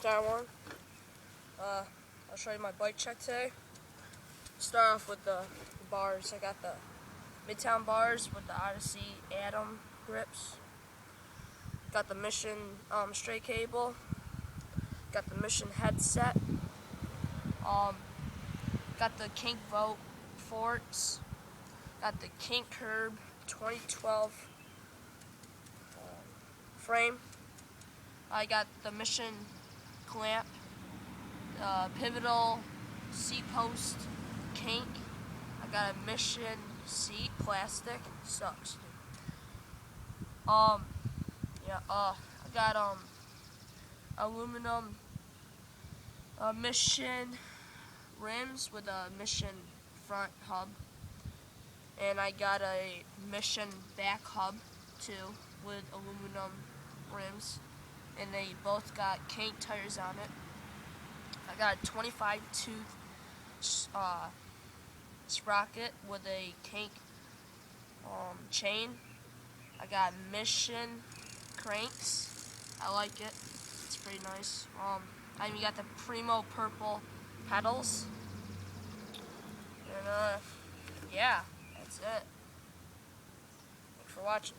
Taiwan. I'll show you my bike check today. Start off with the bars. I got the Midtown bars with the Odyssey Atom grips. Got the Mission straight cable. Got the Mission headset. Got the Kink Vote forks. Got the Kink Curb 2012 frame. I got the Mission clamp, pivotal seat post kink. I got a Mission seat plastic. Sucks, dude. I got aluminum Mission rims with a Mission front hub, and I got a Mission back hub too with aluminum rims, and they both got kink tires on it. I got a 25 tooth sprocket with a kink chain. I got Mission cranks. I like it. It's pretty nice. I even got the Primo purple pedals. And yeah, that's it. Thanks for watching.